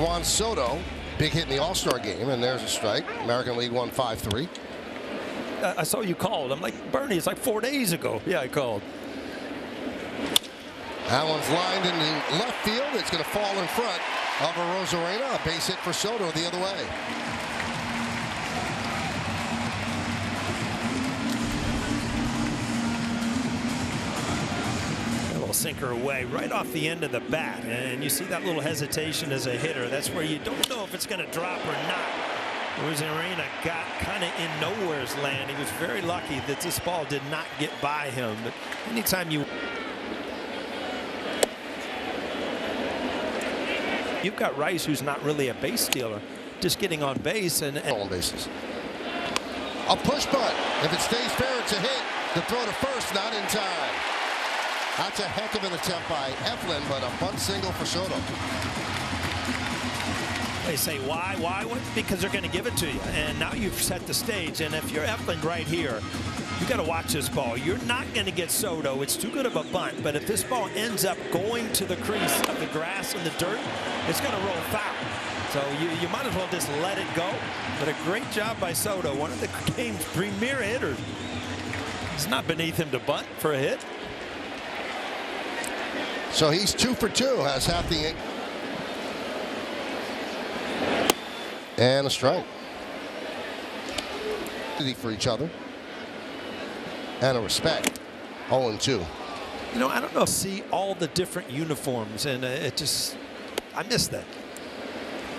Juan Soto, big hit in the All-Star game, and there's a strike. American League won 5-3. I saw you called. I'm like, Bernie, it's like 4 days ago. Yeah, I called. That one's lined in the left field. It's going to fall in front of Arozarena. A base hit for Soto the other way. A little sinker away right off the end of the bat. And you see that little hesitation as a hitter. That's where you don't know if it's going to drop or not. Arozarena got kind of in nowhere's land. He was very lucky that this ball did not get by him. But anytime you've got Rice, who's not really a base stealer, just getting on base and on bases. A push bunt. If it stays fair, it's a hit. The throw to first, not in time. That's a heck of an attempt by Eflin, but a bunt single for Soto. They say, why? What? Because they're going to give it to you. And now you've set the stage. And if you're Eflin right here, you got to watch this ball. You're not going to get Soto. It's too good of a bunt. But if this ball ends up going to the crease of the grass and the dirt, it's going to roll foul. So you might as well just let it go. But a great job by Soto, one of the game's premier hitters. It's not beneath him to bunt for a hit. So he's 2 for 2, has half the inning. And a strike. For each other. And a respect. 0-2. You know, I don't know. See all the different uniforms, and I miss that.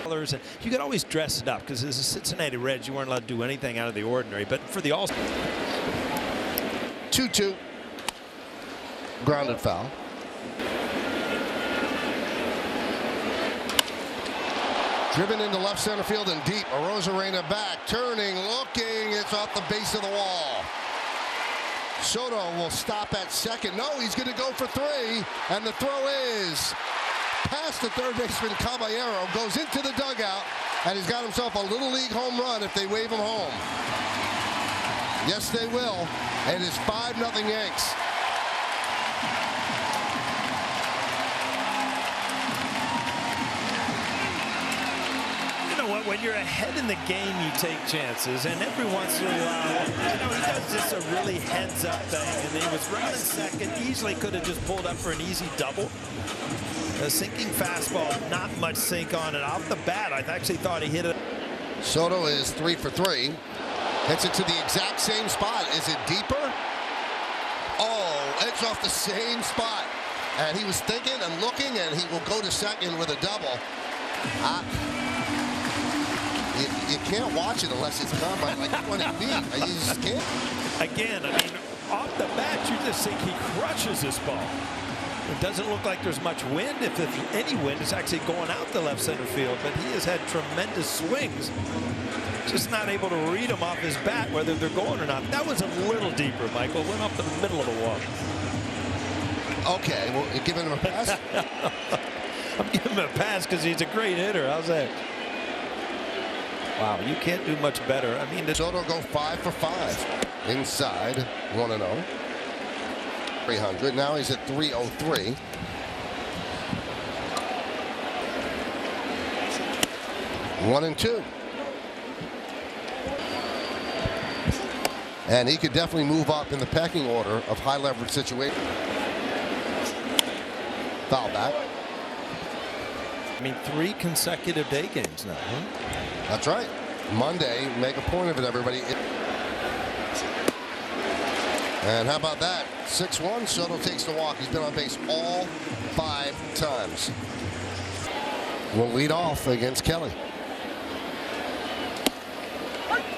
Colors, and you could always dress it up because as a Cincinnati Reds, you weren't allowed to do anything out of the ordinary. But for the All-Star, 2-2. Grounded foul. Driven into left center field and deep. Arozarena back, turning, looking. It's off the base of the wall. Soto will stop at second. No, he's going to go for 3. And the throw is past the third baseman Caballero. Goes into the dugout. And he's got himself a little league home run if they wave him home. Yes, they will. And it's 5-0 Yanks. When you're ahead in the game, you take chances, and every once in a while, you know, he does just a really heads-up thing, and he was running second, easily could have just pulled up for an easy double. A sinking fastball, not much sink on it. Off the bat, I actually thought he hit it. Soto is 3 for 3. Hits it to the exact same spot. Is it deeper? Oh, it's off the same spot. And he was thinking and looking, and he will go to second with a double. You can't watch it unless it's gone by like 20 feet. You just can't. Again, I mean, off the bat, you just think he crushes this ball. It doesn't look like there's much wind. If any wind, it's actually going out the left center field. But he has had tremendous swings. Just not able to read them off his bat, whether they're going or not. That was a little deeper, Michael. Went off the middle of the wall. Okay, well, you're giving him a pass? I'm giving him a pass because he's a great hitter. How's that? Wow, you can't do much better. I mean, Soto go 5 for 5 inside 1-0. 300. Now he's at 303. One and 2. And he could definitely move up in the pecking order of high leverage situation. Foul back. I mean, 3 consecutive day games now. Huh? That's right. Monday, make a point of it, everybody. And how about that? 6-1. Soto takes the walk. He's been on base all 5 times. Will lead off against Kelly.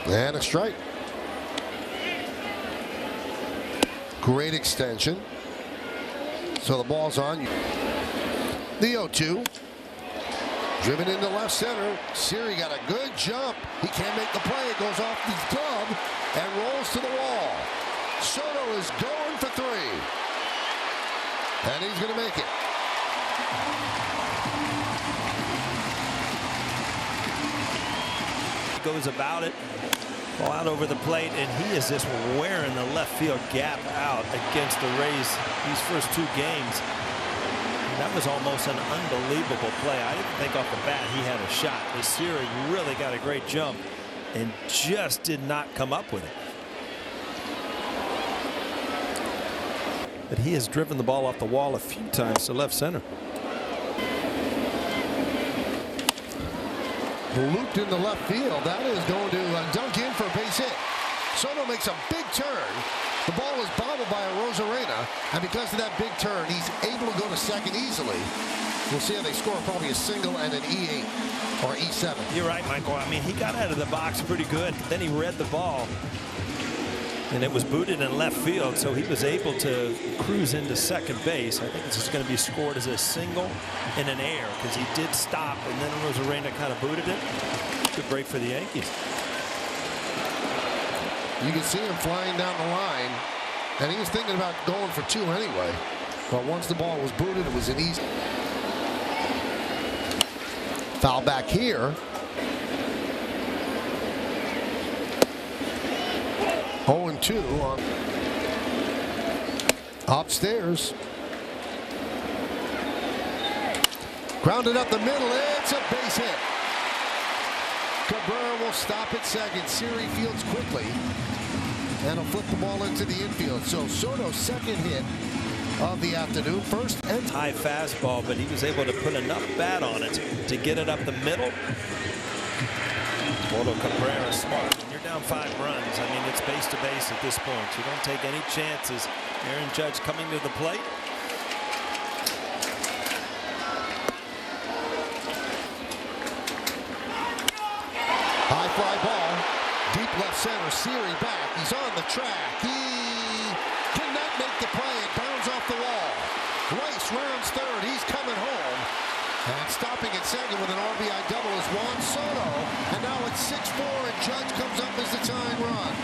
And a strike. Great extension. So the ball's on. The 0-2. Driven into left center. Siri got a good jump. He can't make the play. It goes off the glove and rolls to the wall. Soto is going for 3. And he's going to make it. He goes about it. Ball out over the plate, and he is just wearing the left field gap out against the Rays these first 2 games. That That was almost an unbelievable play. I didn't think off the bat he had a shot. The Siri really got a great jump and just did not come up with it. But he has driven the ball off the wall a few times to left center. Looped in the left field. That is going to dunk in for a base hit. Soto makes a big turn. The ball is bobbled by Arozarena, and because of that big turn, he's able to go to second easily. We'll see how they score probably a single and an E8 or E7. You're right, Michael. I mean, he got out of the box pretty good. Then he read the ball, and it was booted in left field, so he was able to cruise into second base. I think it's just going to be scored as a single and an air because he did stop, and then Arozarena kind of booted it. Good break for the Yankees. You can see him flying down the line, and he was thinking about going for two anyway. But once the ball was booted, it was an easy foul back here. 0-2 on upstairs. Grounded up the middle. It's a base hit. Cabrera will stop at second. Siri fields quickly, and he'll flip the ball into the infield. So Soto's second hit of the afternoon. First and high fastball, but he was able to put enough bat on it to get it up the middle. Soto Cabrera smart. When you're down 5 runs, I mean, it's base to base at this point. You don't take any chances. Aaron Judge coming to the plate. High fly ball, deep left center. Siri back. He's on the track. He cannot make the play. It bounds off the wall. Rice rounds third. He's coming home. And stopping at second with an RBI double is Juan Soto. And now it's 6-4, and Judge comes up as the tying run.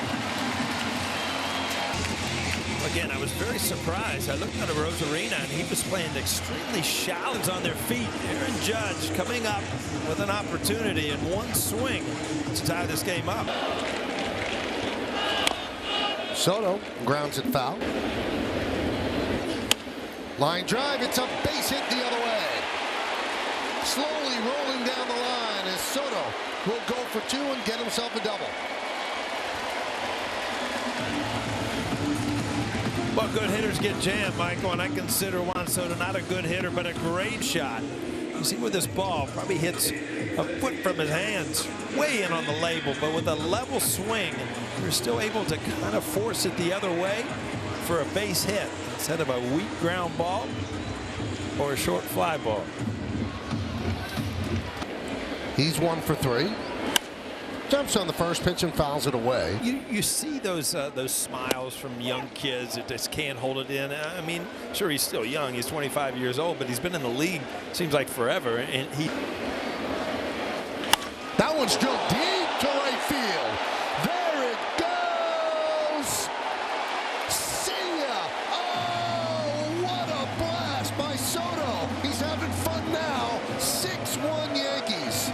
Again, I was very surprised. I looked at Arozarena, and he was playing extremely shallow on their feet. Aaron Judge coming up with an opportunity in one swing to tie this game up. Soto grounds it foul. Line drive. It's a base hit the other way. Slowly rolling down the line as Soto will go for two and get himself a double. Well, good hitters get jammed, Michael, and I consider Juan Soto not a good hitter, but a great shot. You see where this ball probably hits a foot from his hands, way in on the label, but with a level swing, you're still able to kind of force it the other way for a base hit instead of a weak ground ball or a short fly ball. He's 1 for 3. Jumps on the first pitch and fouls it away. You see those smiles from young kids that just can't hold it in. I mean, sure, he's still young. He's 25 years old, but he's been in the league seems like forever. And that one's drilled deep to right field. There it goes. See ya. Oh, what a blast by Soto. He's having fun now. 6-1 Yankees.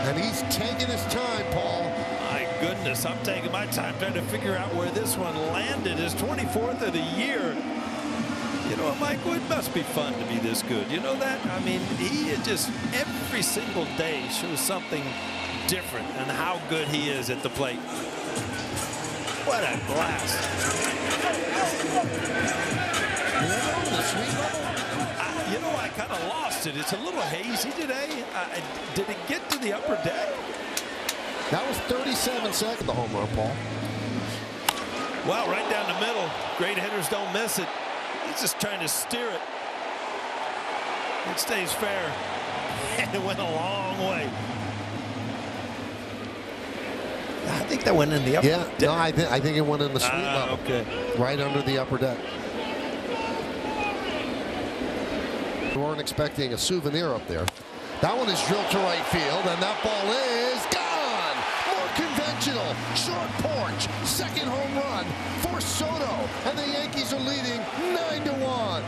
And he's taking his time, Paul. My goodness, I'm taking my time trying to figure out where this one landed. His 24th of the year. You know, Michael, it must be fun to be this good. You know that? I mean, he just every single day shows something different and how good he is at the plate. What a blast. You know, I kind of lost it. It's a little hazy today. Did it get to the upper deck? That was 37 seconds, the home run, Paul. Well, right down the middle. Great hitters don't miss it. He's just trying to steer it. It stays fair. And it went a long way. I think that went in the upper deck. No, I think it went in the suite level. Okay. Right under the upper deck. We weren't expecting a souvenir up there. That one is drilled to right field, and that ball is gone. More conventional. Short porch. Second home run for Soto, and the Yankees are leading 9-1.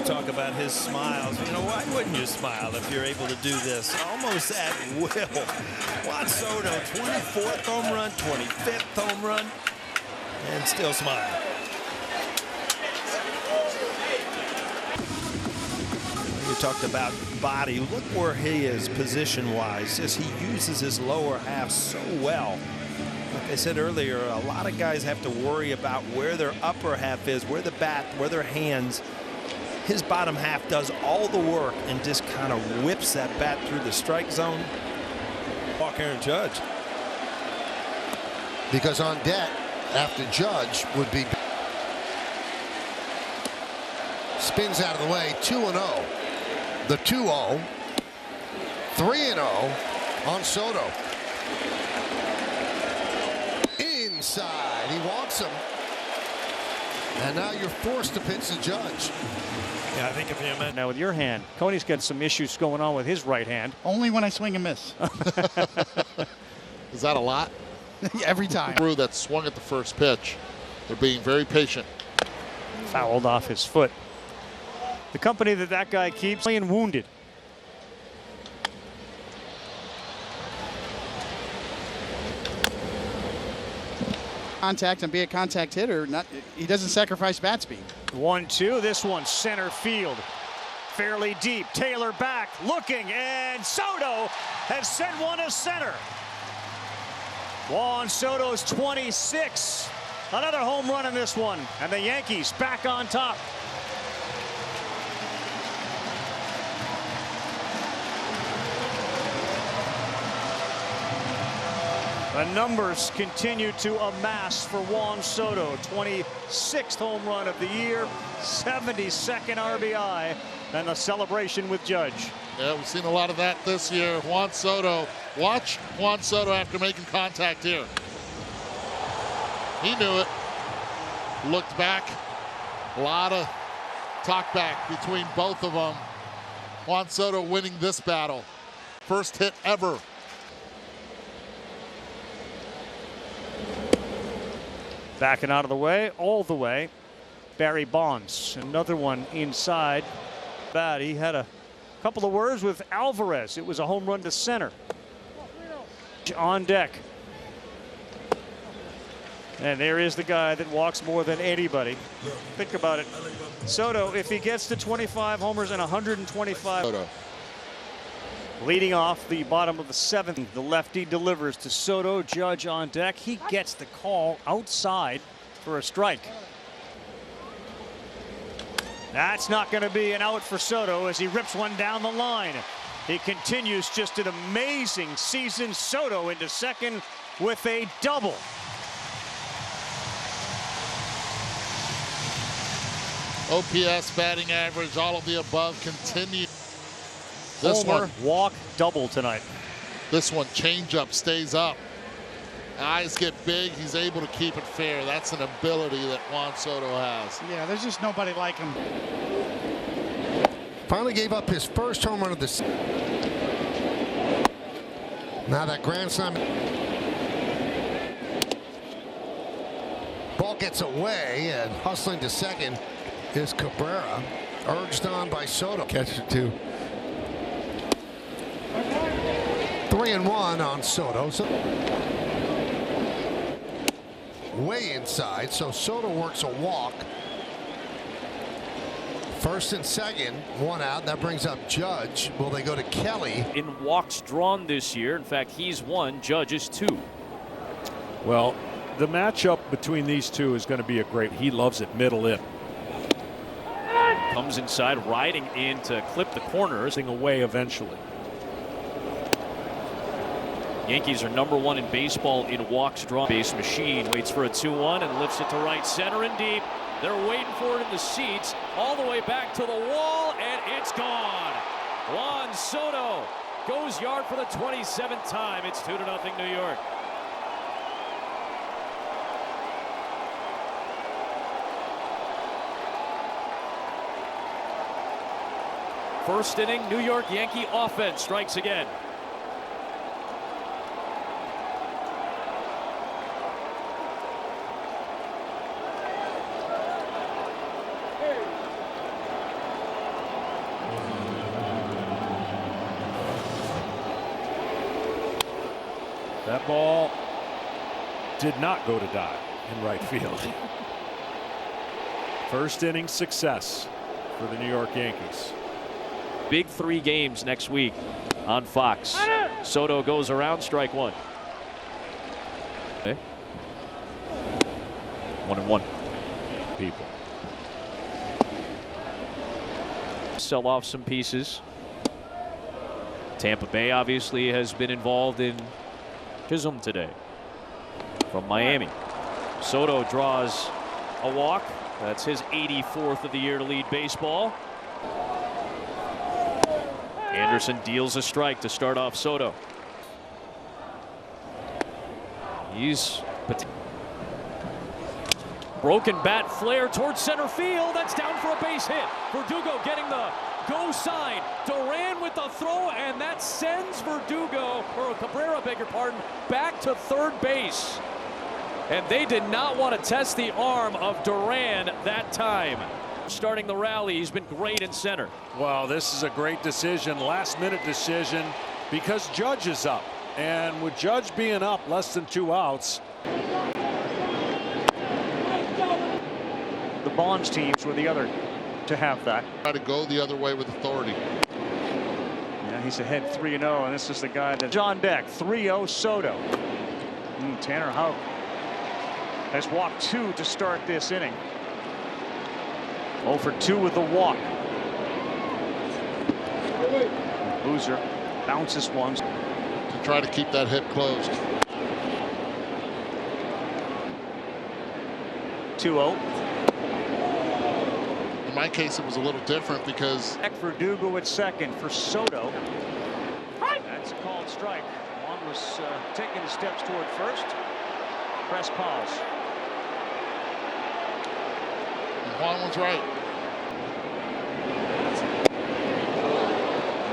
talk about his smiles. You know, why wouldn't you smile if you're able to do this? Almost at will. Juan Soto, 24th home run, 25th home run, and still smiling. You talked about body. Look where he is position-wise. As he uses his lower half so well. Like I said earlier, a lot of guys have to worry about where their upper half is, where the bat, where their hands. His bottom half does all the work and just kind of whips that bat through the strike zone. Walker and Judge. Because on deck after Judge would be spins out of the way. 2-0. The 2-0. 3-0 on Soto. Inside, he walks him, and now you're forced to pitch the Judge. Yeah, I think if you meant now with your hand, Coney's got some issues going on with his right hand. Only when I swing and miss. Is that a lot? Every time. Crew that swung at the first pitch. They're being very patient. Fouled off his foot. The company that guy keeps playing wounded. Contact and be a contact hitter. He doesn't sacrifice bat speed. 1-2. This one center field. Fairly deep. Taylor back looking, and Soto has sent one to center. Juan Soto's 26. Another home run in this one, and the Yankees back on top. The numbers continue to amass for Juan Soto. 26th home run of the year, 72nd RBI, and the celebration with Judge. Yeah, we've seen a lot of that this year. Juan Soto. Watch Juan Soto after making contact here. He knew it. Looked back. A lot of talk back between both of them. Juan Soto winning this battle. First hit ever. Backing out of the way, all the way. Barry Bonds, another one inside. Bad. He had a couple of words with Alvarez. It was a home run to center. On deck. And there is the guy that walks more than anybody. Think about it. Soto, if he gets to 25 homers and 125. Soto. Leading off the bottom of the 7th, the lefty delivers to Soto. Judge on deck. He gets the call outside for a strike. That's not going to be an out for Soto as he rips one down the line. He continues just an amazing season. Soto into second with a double. OPS, batting average, all of the above continue. This Homer, one, walk, double tonight. This one, changeup, stays up. Eyes get big. He's able to keep it fair. That's an ability that Juan Soto has. Yeah, there's just nobody like him. Finally gave up his first home run of the season. Now that grand slam. Ball gets away, and hustling to second is Cabrera, urged on by Soto. Catch it too. 3-1 on Soto. Way inside, so Soto works a walk. First and second, one out. That brings up Judge. Will they go to Kelly? In walks drawn this year. In fact, he's 1, Judge is 2. Well, the matchup between these two is going to be a great. He loves it middle in. Comes inside, riding in to clip the corners. Away eventually. Yankees are #1 in baseball in walks drawn. Base machine waits for a 2-1 and lifts it to right center and deep. They're waiting for it in the seats, all the way back to the wall, and it's gone. Juan Soto goes yard for the 27th time. It's 2-0 New York. First inning, New York Yankee offense strikes again. That ball did not go to die in right field. First inning success for the New York Yankees. Big 3 games next week on Fox. Soto goes around, strike 1. Okay. 1-1. People. Sell off some pieces. Tampa Bay obviously has been involved in Chisholm today from Miami. Soto draws a walk. That's his 84th of the year to lead baseball. Anderson deals a strike to start off Soto. He's broken bat flare towards center field. That's down for a base hit. Verdugo getting the go sign. Duran with the throw, and that sends Verdugo, or Cabrera, beg your pardon, back to third base. And they did not want to test the arm of Duran that time. Starting the rally, he's been great in center. Well, this is a great decision, last-minute decision, because Judge is up. And with Judge being up less than 2 outs. The Bonds teams were the other to have that. Try to go the other way with authority. Yeah, he's ahead 3-0, and this is the guy that John Beck 3-0 Soto. Tanner Houck has walked 2 to start this inning. 0 for 2 with the walk. Boozer bounces one To try to keep that hip closed. 2-0. In my case, it was a little different because Verdugo at second for Soto. That's a called strike. Juan was taking the steps toward first. Press pause. Juan was right.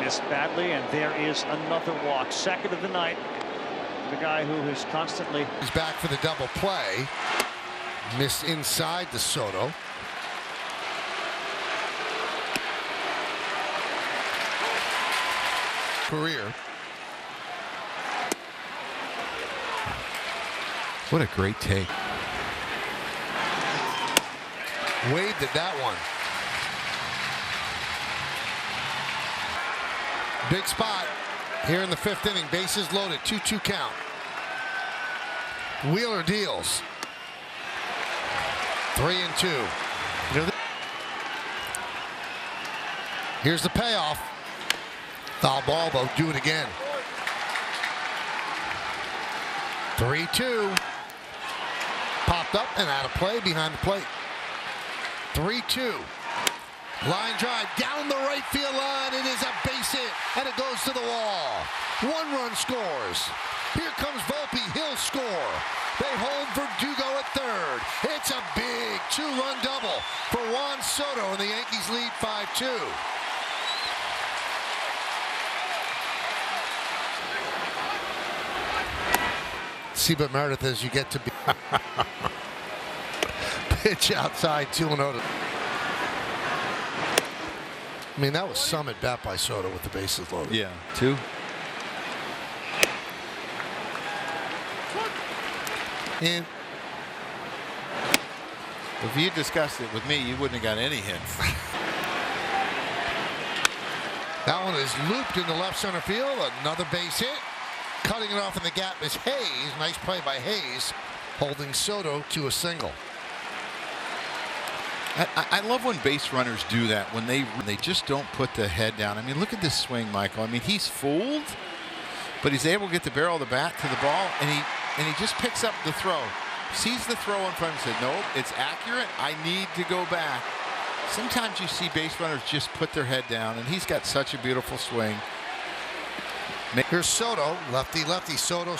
Missed badly, and there is another walk. Second of the night. The guy who has constantly. He's back for the double play. Missed inside the Soto. Career. What a great take. Waved at that one. Big spot here in the 5th inning. Bases loaded. 2-2 count. Wheeler deals. 3-2. Here's the payoff. Foul ball, but do it again. 3-2. Popped up and out of play behind the plate. 3-2. Line drive down the right field line. It is a base hit, and it goes to the wall. 1 run scores. Here comes Volpe. He'll score. They hold Verdugo at third. It's a big 2-run double for Juan Soto, and the Yankees lead 5-2. See, but Meredith, as you get to be pitch outside 2-0. I mean, that was some at bat by Soto with the bases loaded. Yeah, 2. And if you discussed it with me, you wouldn't have got any hints. that one is looped into left center field. Another base hit. Cutting it off in the gap is Hayes. Nice play by Hayes, holding Soto to a single. I love when base runners do that, when they just don't put the head down. I mean, look at this swing, Michael. I mean, he's fooled, but he's able to get the barrel of the bat to the ball, and he just picks up the throw, sees the throw in front and said, "Nope, it's accurate. I need to go back." Sometimes you see base runners just put their head down, and he's got such a beautiful swing. Here's Soto, lefty, Soto.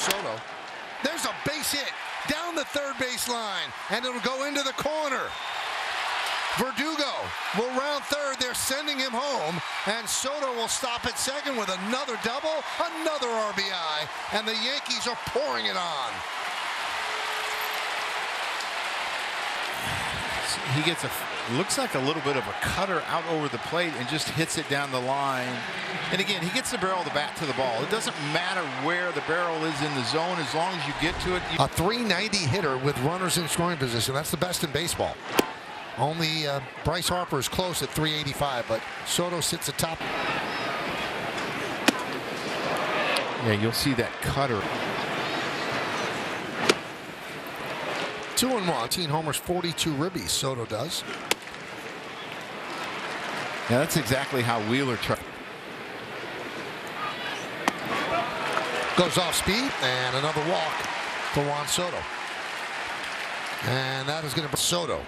There's a base hit down the third base line, and it'll go into the corner. Verdugo will round third. They're sending him home, and Soto will stop at second with another double, another RBI, and the Yankees are pouring it on. he gets looks like a little bit of a cutter out over the plate and just hits it down the line. And again, he gets the barrel of the bat to the ball. It doesn't matter where the barrel is in the zone as long as you get to it. A 390 hitter with runners in scoring position. That's the best in baseball. Only Bryce Harper is close at 385, but Soto sits atop. Yeah, you'll see that cutter. 2-1. 18 homers, 42 ribbies. Soto does. Yeah, that's exactly how Wheeler tried. Goes off speed, and another walk for Juan Soto. And that is going to be Soto.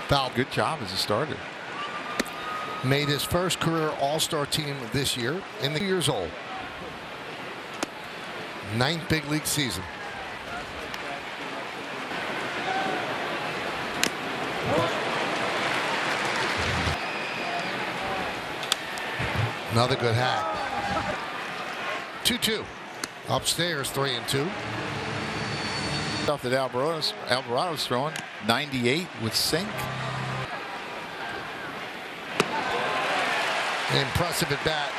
Foul. Good job as a starter. Made his first career All-Star team this year, in the years old. 9th big league season. Another good hack. 2-2. Upstairs, 3-2. Stuff that Alvarado's throwing. 98 with sink. Impressive at bat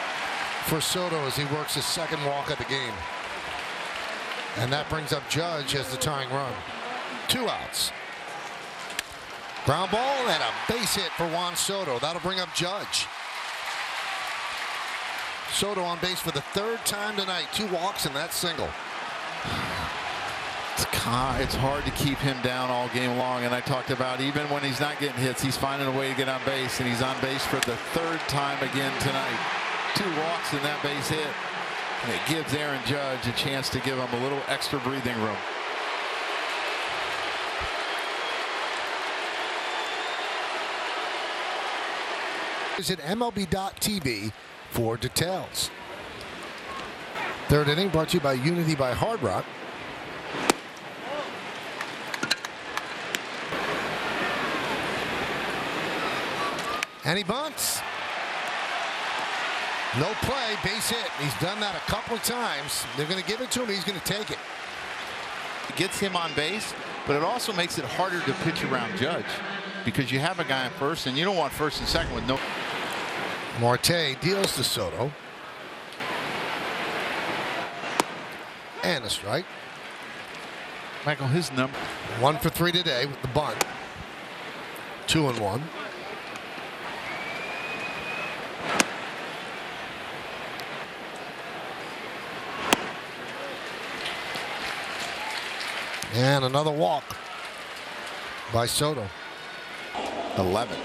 for Soto as he works his second walk of the game. And that brings up Judge as the tying run. 2 outs. Ground ball and a base hit for Juan Soto. That'll bring up Judge. Soto on base for the 3rd time tonight. 2 walks and that single. It's hard to keep him down all game long, and I talked about even when he's not getting hits, he's finding a way to get on base, and he's on base for the 3rd time again tonight. 2 walks and that base hit, and it gives Aaron Judge a chance to give him a little extra breathing room. Visit MLB.TB for details. 3rd inning brought to you by Unity by Hard Rock. And he bunts. No play, base hit. He's done that a couple of times. They're going to give it to him. He's going to take it. It gets him on base, but it also makes it harder to pitch around Judge because you have a guy on first, and you don't want first and second with no. Marte deals to Soto. And a strike. Michael, his number. 1 for 3 today with the bunt. 2-1. And another walk by Soto. 11.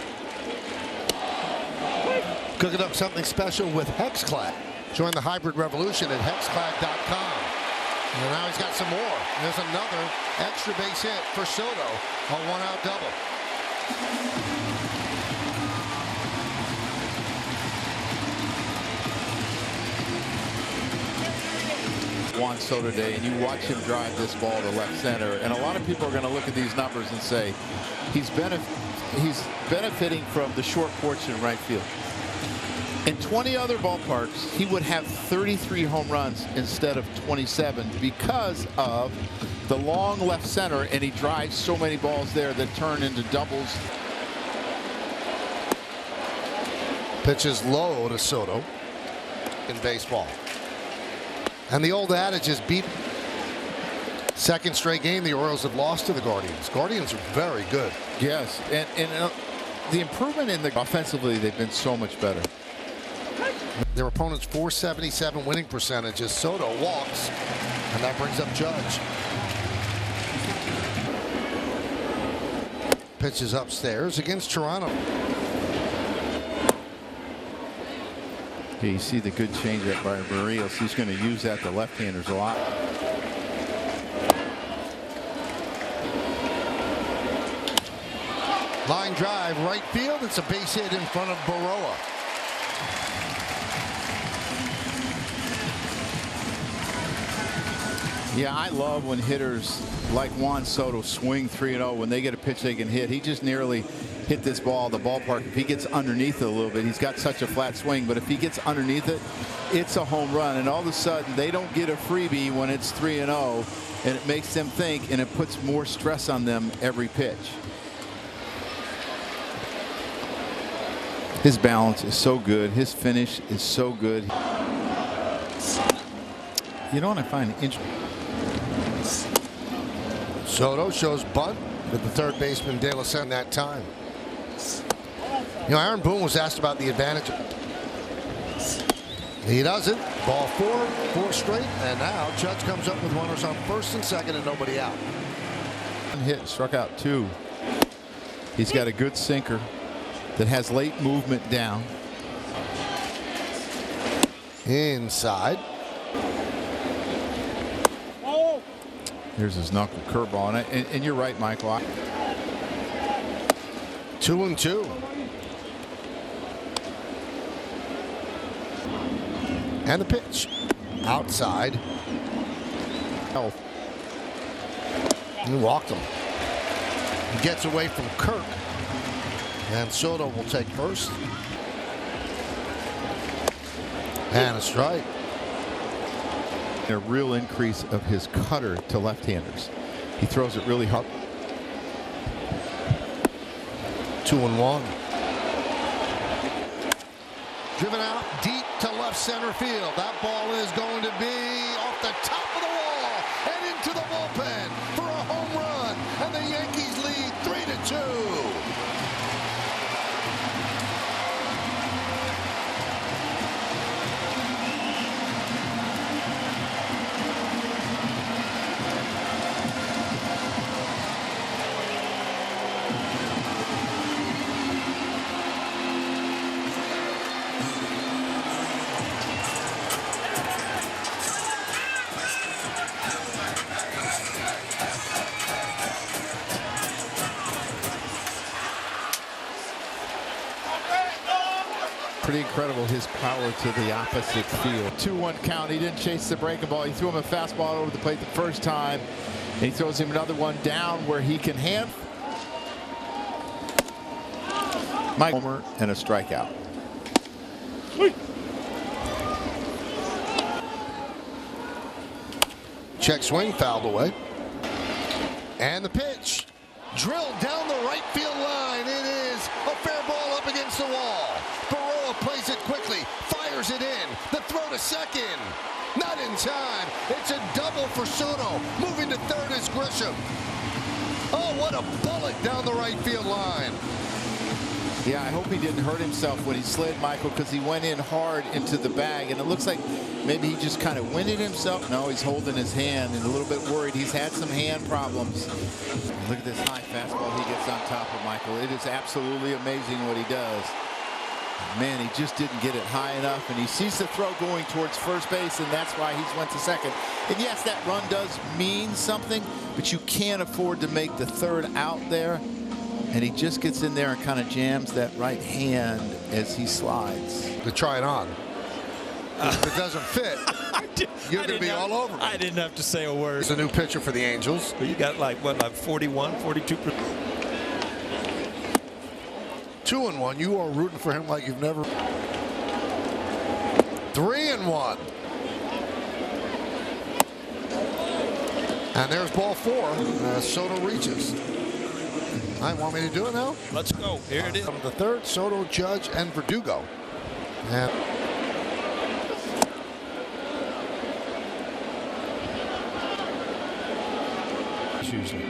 Cooking up something special with HexClad. Join the hybrid revolution at hexclad.com. And now he's got some more. There's another extra base hit for Soto. A 1-out double. Juan Soto Day, and you watch him drive this ball to left center, and a lot of people are going to look at these numbers and say he's benefiting from the short porch in right field. In 20 other ballparks, he would have 33 home runs instead of 27 because of the long left center, and he drives so many balls there that turn into doubles. Pitches low to Soto in baseball. And the old adage is beat. 2nd straight game the Orioles have lost to the Guardians. Guardians are very good. Yes, and the improvement in the offensively, they've been so much better. Their opponent's .477 winning percentage as Soto walks, and that brings up Judge. Pitches upstairs against Toronto. You see the good changeup by Barrios. He's going to use that to left-handers a lot. Line drive right field. It's a base hit in front of Baroa. Yeah, I love when hitters like Juan Soto swing 3-0 when they get a pitch they can hit. He hit this ball, the ballpark. If he gets underneath it a little bit, he's got such a flat swing, but if he gets underneath it, it's a home run. And all of a sudden, they don't get a freebie when it's 3-0, and it makes them think, and it puts more stress on them every pitch. His balance is so good. His finish is so good. You know what I find interesting? Soto shows bunt with the third baseman De La Salle that time. You know, Aaron Boone was asked about the advantage. He doesn't. Ball 4 straight, and now Judge comes up with runners on first and second and nobody out. One hit, struck out 2. He's got a good sinker that has late movement down. Inside. Here's his knuckle curveball, and you're right, Michael. 2-2. And the pitch outside. He walked him. He gets away from Kirk. And Soto will take first. And a strike. A real increase of his cutter to left-handers. He throws it really hard. 2-1. Driven out deep to left center field. That ball is going to be off the top of the wall and into the bullpen for a home run. And the Yankees lead 3-2. Pretty incredible, his power to the opposite field. 2-1 count. He didn't chase the breaking ball. He threw him a fastball over the plate the first time, and he throws him another one down where he can hand. Mike homer and a strikeout. Check swing, fouled away. And the pitch drilled down the right field line. It is a fair ball up against the wall. Plays it quickly, fires it in. The throw to second, not in time. It's a double for Soto. Moving to third is Grisham. Oh, what a bullet down the right field line. Yeah, I hope he didn't hurt himself when he slid, Michael, because he went in hard into the bag, and it looks like maybe he just kind of winded himself. No, he's holding his hand and a little bit worried. He's had some hand problems. Look at this high fastball he gets on top of, Michael. It is absolutely amazing what he does. Man, he just didn't get it high enough, and he sees the throw going towards first base, and that's why he's went to second. And yes, that run does mean something, but you can't afford to make the third out there. And he just gets in there and kind of jams that right hand as he slides. To try it on. If it doesn't fit, you're going to be all over it. I didn't have to say a word. It's a new pitcher for the Angels. But you got like, what, like 41, 42%? 2-1. You are rooting for him like you've never. 3-1. And there's ball 4. Soto reaches. I want me to do it now? Let's go. Here it is. From the third, Soto, Judge, and Verdugo. And Usually.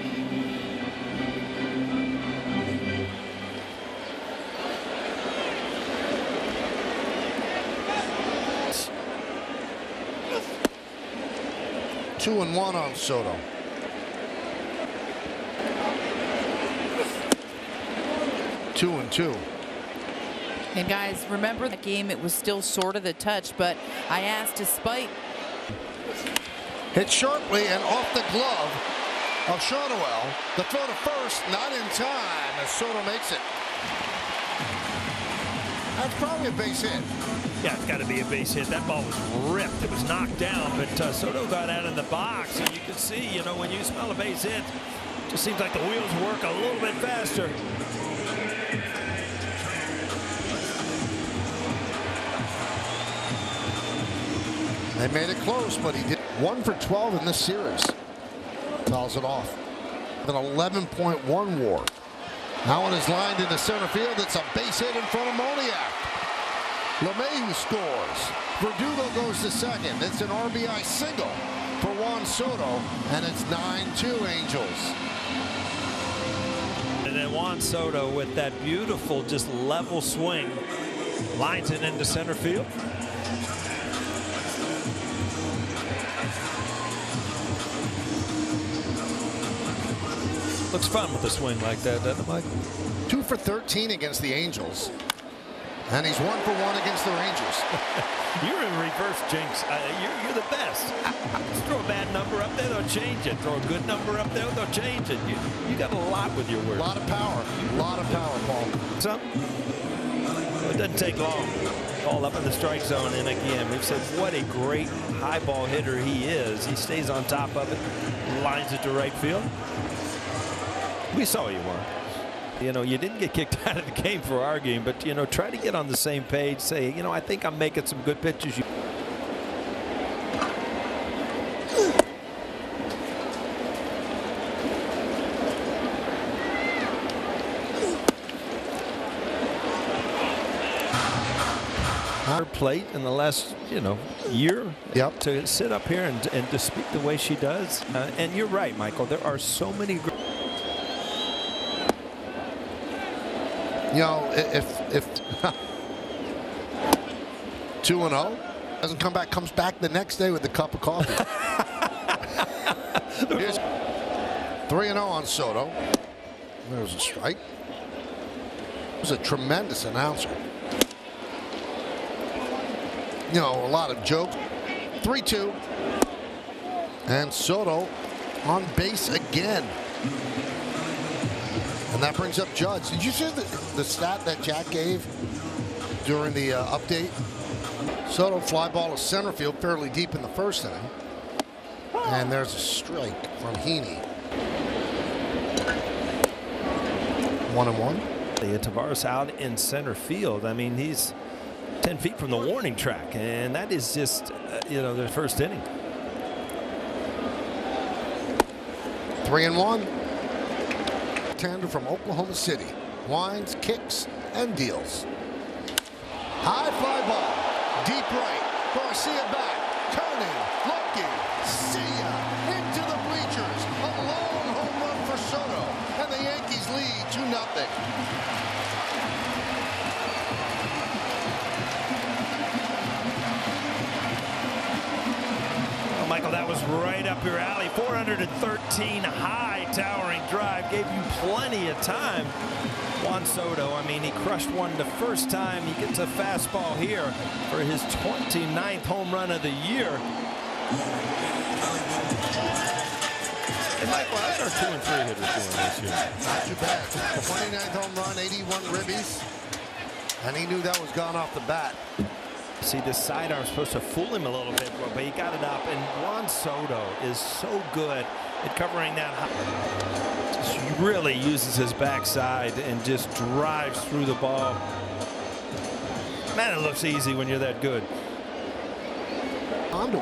Two and one on Soto. Two and two. And guys, remember that game, it was still sort of the touch, but I asked despite. Hit sharply and off the glove of Shonowell. The throw to first, not in time as Soto makes it. That's probably a base hit. Yeah, it's got to be a base hit. That ball was ripped. It was knocked down, but Soto got out in the box, and you can see, you know, when you smell a base hit, it just seems like the wheels work a little bit faster. They made it close, but he did 1 for 12 in this series. Fouls it off. An 11.1 WAR. Now one is lined into center field. It's a base hit in front of Moniak. LeMahieu scores. Verdugo goes to second. It's an RBI single for Juan Soto, and it's 9-2 Angels. And then Juan Soto with that beautiful, just level swing, lines it into center field. Looks fun with a swing like that, doesn't it, Mike? 2 for 13 against the Angels. And he's 1 for 1 against the Rangers. You're in reverse, Jinx. You're the best. Just throw a bad number up there, they'll change it. Throw a good number up there, they'll change it. You got a lot with your words. A lot of power. A lot of power, Paul. Something. It doesn't take long. Ball up in the strike zone, and again, we've said what a great high ball hitter he is. He stays on top of it, lines it to right field. We saw you, Juan. You know, you didn't get kicked out of the game for arguing, but, you know, try to get on the same page. Say, you know, I think I'm making some good pitches. Her plate in the last, you know, year. Yep. To sit up here and to speak the way she does. And you're right, Michael. There are so many. You know, if 2-0 doesn't come back, comes back the next day with a cup of coffee. Here's 3-0 on Soto. There's a strike. It was a tremendous announcer. You know, a lot of jokes. 3-2. And Soto on base again. And that brings up Judge. Did you see the stat that Jack gave during the update? Soto fly ball to center field fairly deep in the first inning. And there's a strike from Heaney. 1-1. Tavares out in center field. I mean, he's 10 feet from the warning track. And that is just, you know, their first inning. 3-1. Tander from Oklahoma City winds, kicks, and deals. High fly ball, deep right. Garcia back, turning, looking, see ya, into the bleachers. A long home run for Soto, and the Yankees lead 2-0. Michael, that was right up your alley. 413 high towering drive, gave you plenty of time. Juan Soto, I mean, he crushed one the first time. He gets a fastball here for his 29th home run of the year. And Michael, how's our 2 and 3 hitters doing this year? Not too bad. 29th home run, 81 ribbies. And he knew that was gone off the bat. See, this sidearm is supposed to fool him a little bit, but he got it up. And Juan Soto is so good at covering that. Just really uses his backside and just drives through the ball. Man, it looks easy when you're that good. Condor.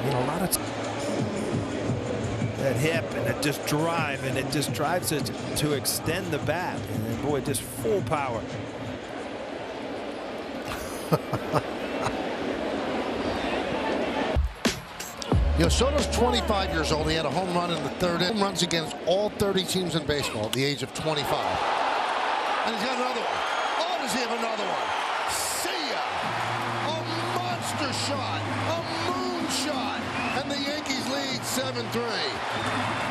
You know, a lot of that hip and it just drive and it just drives it to extend the bat, and then, boy, just full power. You know, Soto's 25 years old. He had a home run in the third inning. Home runs against all 30 teams in baseball at the age of 25. And he's got another one. Oh, does he have another one? See ya! A monster shot, a moonshot, and the Yankees lead 7-3.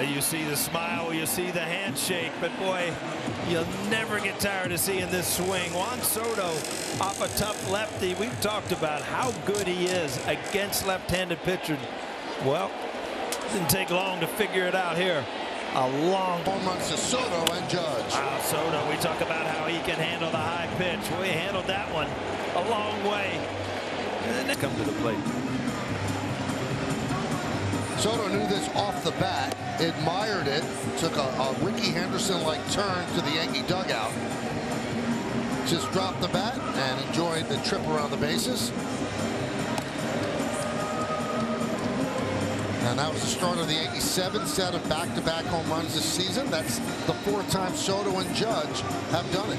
You see the smile, you see the handshake, but boy, you'll never get tired of seeing this swing. Juan Soto off a tough lefty. We've talked about how good he is against left-handed pitchers. Well, Didn't take long to figure it out here. A long home runs to Soto and Judge. Wow, Soto, we talk about how he can handle the high pitch. Well, he handled that one a long way. And then they come to the plate. Soto knew this off the bat, admired it, took a Ricky Henderson-like turn to the Yankee dugout. Just dropped the bat and enjoyed the trip around the bases. And that was the start of the Yankees' 7th set of back-to-back home runs this season. That's the 4th time Soto and Judge have done it.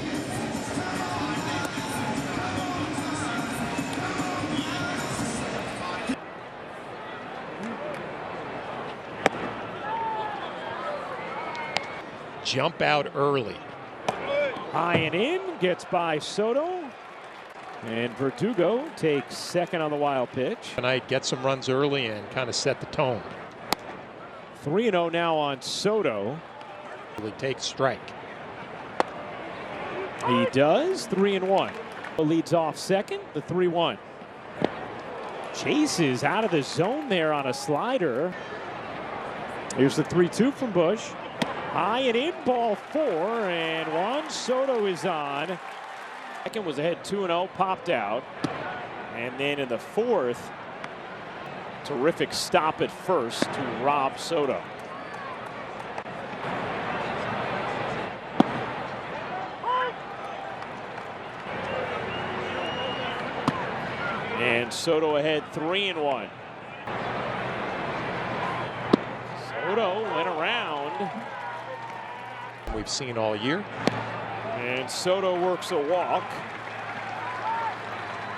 Jump out early. High and in, gets by Soto. And Verdugo takes second on the wild pitch. Tonight, get some runs early and kind of set the tone. 3-0 now on Soto. He takes strike. He does. 3-1. Leads off second. The 3-1. Chases out of the zone there on a slider. Here's the 3-2 from Bush. High and in, ball 4, and Juan Soto is on. Second was ahead 2-0, popped out. And then in the 4th, terrific stop at first to rob Soto. And Soto ahead 3-1. Soto went around. We've seen all year. And Soto works a walk.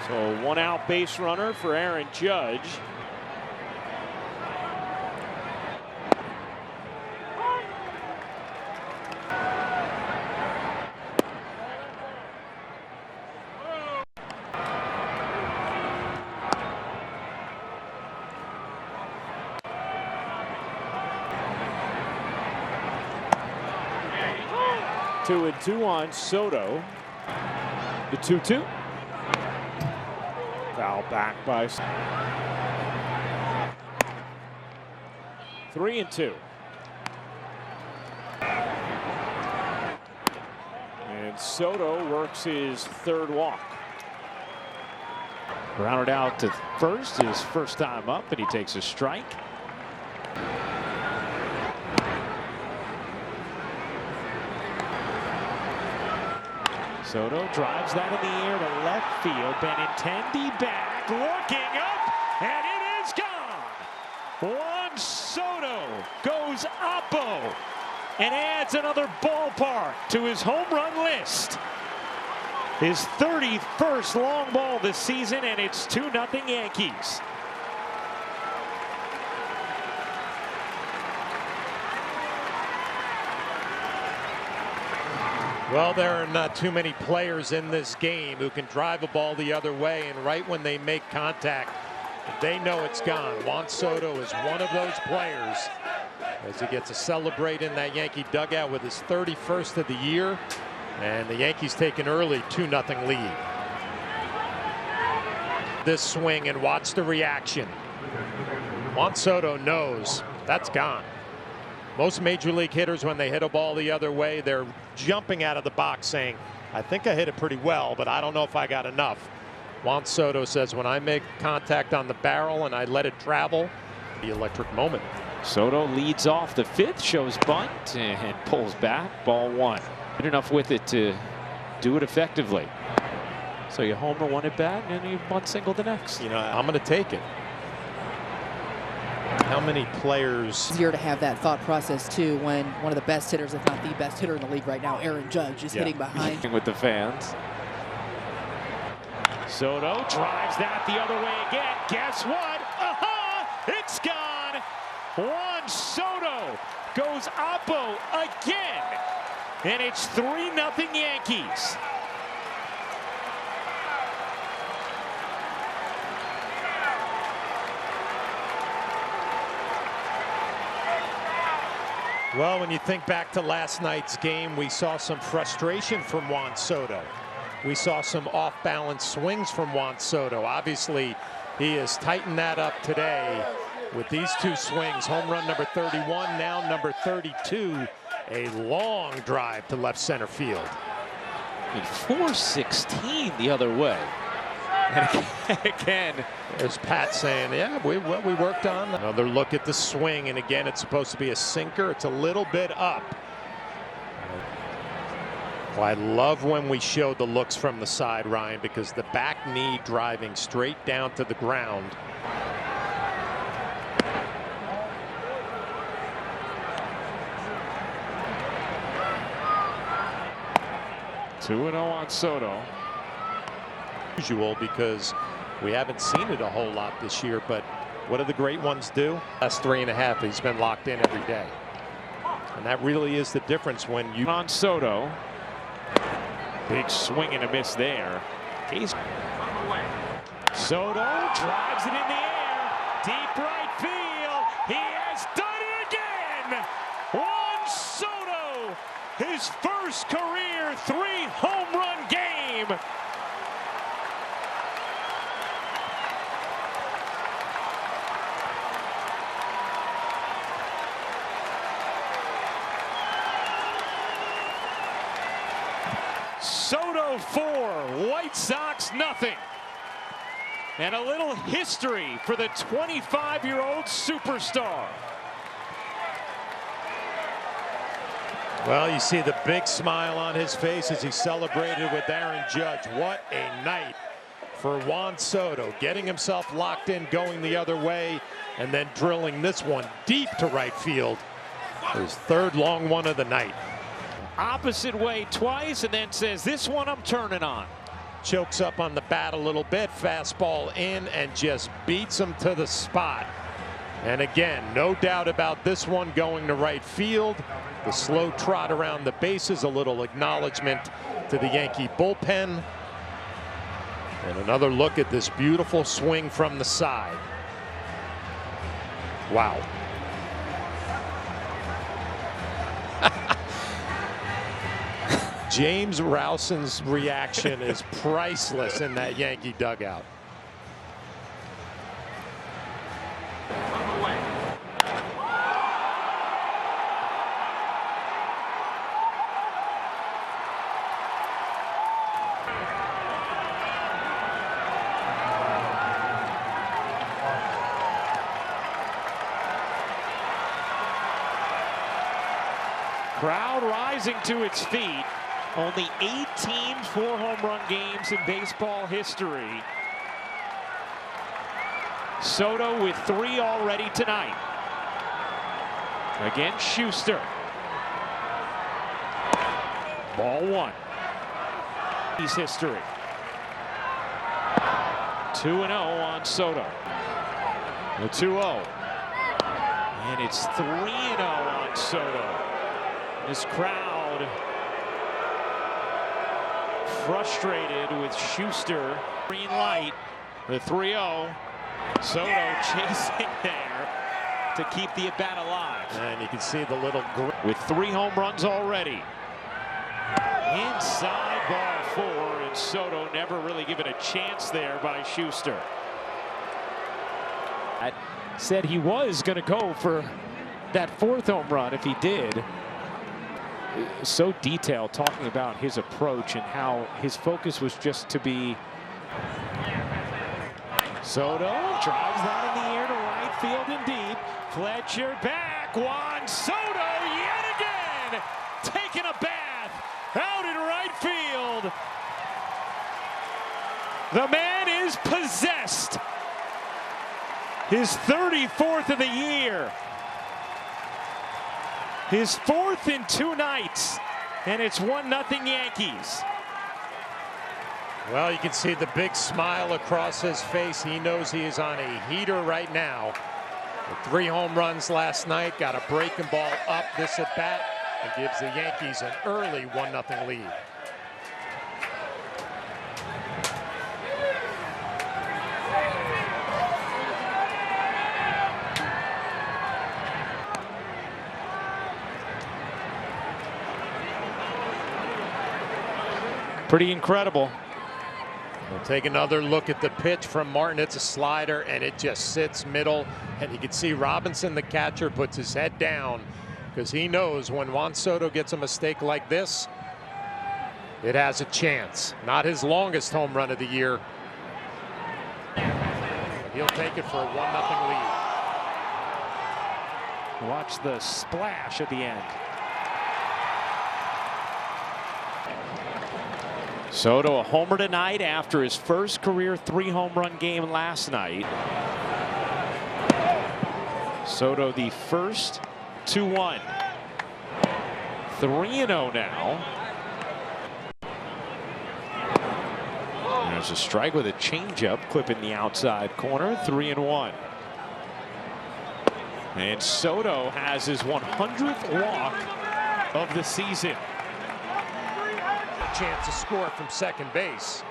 So 1 out base runner for Aaron Judge. Two and 2 on Soto. The 2-2. Foul back by 3-2. And Soto works his 3rd walk. Grounded out to first, his first time up, and he takes a strike. Soto drives that in the air to left field. Benintendi back, looking up, and it is gone. Juan Soto goes oppo and adds another ballpark to his home run list. His 31st long ball this season, and it's 2-0 Yankees. Well, there are not too many players in this game who can drive a ball the other way, and right when they make contact, they know it's gone. Juan Soto is one of those players as he gets to celebrate in that Yankee dugout with his 31st of the year, and the Yankees take an early 2-0 lead. This swing, and watch the reaction. Juan Soto knows that's gone. Most major league hitters, when they hit a ball the other way, they're jumping out of the box saying, I think I hit it pretty well, but I don't know if I got enough. Juan Soto says, when I make contact on the barrel and I let it travel, the electric moment. Soto leads off the 5th, shows bunt, and pulls back. Ball 1. Good enough with it to do it effectively. So you homer 1 at bat, and you bunt single the next. You know, I'm going to take it. How many players? Easier to have that thought process too when one of the best hitters, if not the best hitter in the league right now, Aaron Judge, is hitting behind. With the fans. Soto drives that the other way again. Guess what? It's gone. Juan Soto goes oppo again. And it's 3-0 Yankees. Well, when you think back to last night's game, we saw some frustration from Juan Soto. We saw some off-balance swings from Juan Soto. Obviously, he has tightened that up today. with these two swings. Home run number 31, now number 32. A long drive to left center field. 416 the other way. And again, there's Pat saying, yeah, we worked on. Another look at the swing, and again, it's supposed to be a sinker. It's a little bit up. Well, I love when we show the looks from the side, Ryan, because the back knee driving straight down to the ground. Two 2-0 on Soto. Usual, because we haven't seen it a whole lot this year, but what do the great ones do? Last 3.5, he's been locked in every day. And that really is the difference when you... On Soto. Big swing and a miss there. Soto drives it in the air. Deep right field. He has done it again. Juan Soto. His first career 3-home run game. Soto 4, White Sox nothing. And a little history for the 25-year-old superstar. Well, you see the big smile on his face as he celebrated with Aaron Judge. What a night for Juan Soto, getting himself locked in, going the other way, and then drilling this one deep to right field. His third long one of the night. Opposite way twice, and then says, this one I'm turning on. Chokes up on the bat a little bit, fastball in, and just beats him to the spot. And again, no doubt about this one going to right field. The slow trot around the bases, a little acknowledgement to the Yankee bullpen. And another look at this beautiful swing from the side. Wow. James Rowson's reaction is priceless in that Yankee dugout. Crowd rising to its feet. Only 18 4-home run games in baseball history. Soto with 3 already tonight. Again, Schuster. Ball 1. He's history. 2-0 on Soto. The 2-0. And it's 3-0 on Soto. This crowd frustrated with Schuster. Green light. The 3-0. Soto chasing there to keep the at-bat alive. And you can see the little with 3 home runs already. Inside ball 4, and Soto never really given a chance there by Schuster. I said he was going to go for that 4th home run if he did. So detailed, talking about his approach and how his focus was just to be. Soto drives that in the air to right field and deep. Fletcher back. Juan Soto yet again taking a bath out in right field. The man is possessed. His 34th of the year. His 4th in 2 nights, and it's 1-0 Yankees. Well, you can see the big smile across his face. He knows he is on a heater right now. With 3 home runs last night, got a breaking ball up this at bat, and gives the Yankees an early 1-0 lead. Pretty incredible. We'll take another look at the pitch from Martin. It's a slider, and it just sits middle. And you can see Robinson, the catcher, puts his head down because he knows when Juan Soto gets a mistake like this, it has a chance. Not his longest home run of the year. He'll take it for a 1-0 lead. Watch the splash at the end. Soto a homer tonight after his first career 3-home run game last night. Soto the first 2-1. 3-0 now. There's a strike with a changeup clipping the outside corner. 3-1. And Soto has his 100th walk of the season. Chance to score from second base.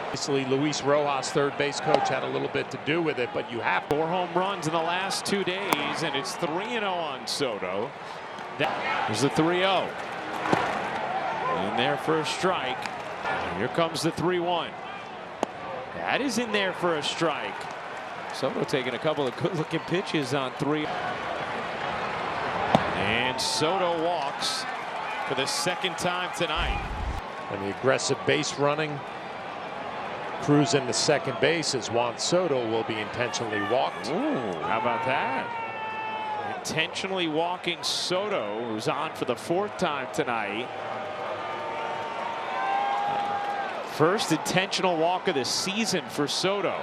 Obviously, Luis Rojas, third base coach, had a little bit to do with it, but you have 4 home runs in the last 2 days, and it's 3-0 on Soto. There's the 3-0. In there for a strike. Here comes the 3-1. That is in there for a strike. Soto taking a couple of good-looking pitches on 3. And Soto walks for the second time tonight. And the aggressive base running, cruising to second base as Juan Soto will be intentionally walked. Ooh, how about that? Intentionally walking Soto, who's on for the 4th time tonight. First intentional walk of the season for Soto.